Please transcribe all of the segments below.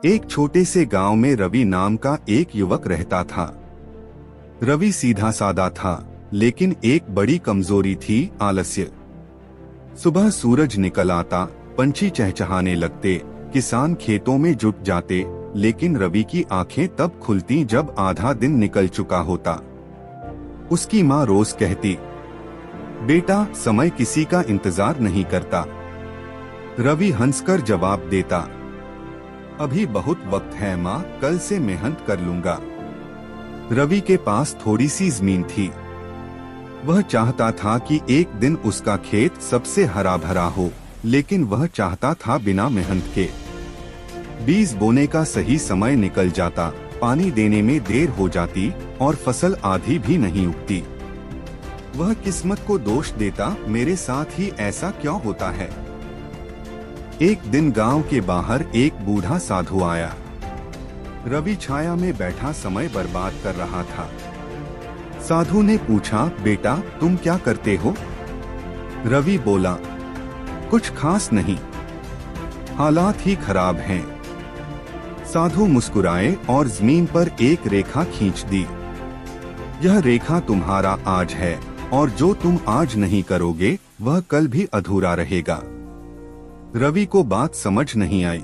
एक छोटे से गांव में रवि नाम का एक युवक रहता था। रवि सीधा सादा था, लेकिन एक बड़ी कमजोरी थी, आलस्य। सुबह सूरज निकल आता, पंछी चहचहाने लगते, किसान खेतों में जुट जाते, लेकिन रवि की आंखें तब खुलती जब आधा दिन निकल चुका होता। उसकी माँ रोज कहती, बेटा समय किसी का इंतजार नहीं करता। रवि हंसकर जवाब देता, अभी बहुत वक्त है माँ, कल से मेहनत कर लूंगा। रवि के पास थोड़ी सी जमीन थी। वह चाहता था कि एक दिन उसका खेत सबसे हरा भरा हो, लेकिन वह चाहता था बिना मेहनत के। बीज बोने का सही समय निकल जाता, पानी देने में देर हो जाती और फसल आधी भी नहीं उगती। वह किस्मत को दोष देता, मेरे साथ ही ऐसा क्यों होता है। एक दिन गांव के बाहर एक बूढ़ा साधु आया। रवि छाया में बैठा समय बर्बाद कर रहा था। साधु ने पूछा, बेटा तुम क्या करते हो। रवि बोला, कुछ खास नहीं, हालात ही खराब हैं। साधु मुस्कुराए और जमीन पर एक रेखा खींच दी। यह रेखा तुम्हारा आज है, और जो तुम आज नहीं करोगे वह कल भी अधूरा रहेगा। रवि को बात समझ नहीं आई।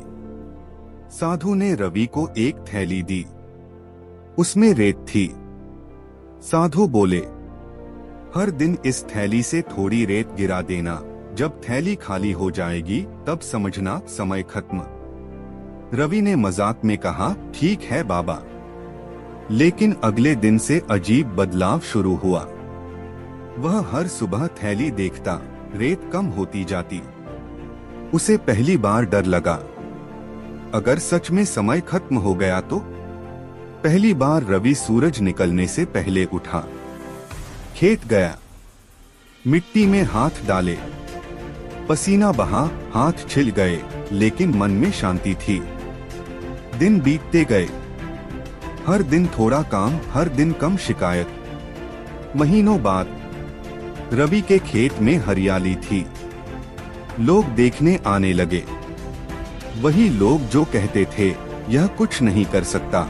साधु ने रवि को एक थैली दी। उसमें रेत थी। साधु बोले, हर दिन इस थैली से थोड़ी रेत गिरा देना, जब थैली खाली हो जाएगी तब समझना समय खत्म। रवि ने मजाक में कहा, ठीक है बाबा। लेकिन अगले दिन से अजीब बदलाव शुरू हुआ। वह हर सुबह थैली देखता, रेत कम होती जाती। उसे पहली बार डर लगा, अगर सच में समय खत्म हो गया तो। पहली बार रवि सूरज निकलने से पहले उठा, खेत गया, मिट्टी में हाथ डाले, पसीना बहा, हाथ छिल गए, लेकिन मन में शांति थी। दिन बीतते गए, हर दिन थोड़ा काम, हर दिन कम शिकायत। महीनों बाद रवि के खेत में हरियाली थी। लोग देखने आने लगे। वही लोग जो कहते थे यह कुछ नहीं कर सकता,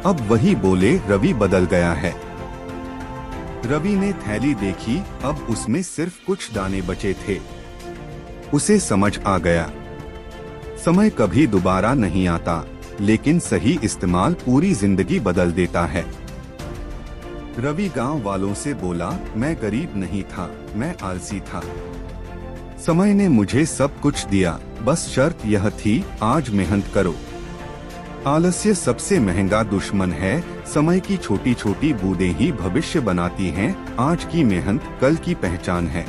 अब वही बोले रवि बदल गया है। रवि ने थैली देखी, अब उसमें सिर्फ कुछ दाने बचे थे। उसे समझ आ गया, समय कभी दोबारा नहीं आता, लेकिन सही इस्तेमाल पूरी जिंदगी बदल देता है। रवि गांव वालों से बोला, मैं गरीब नहीं था, मैं आलसी था। समय ने मुझे सब कुछ दिया, बस शर्त यह थी, आज मेहनत करो। आलस्य सबसे महंगा दुश्मन है। समय की छोटी छोटी बूंदें ही भविष्य बनाती हैं। आज की मेहनत कल की पहचान है।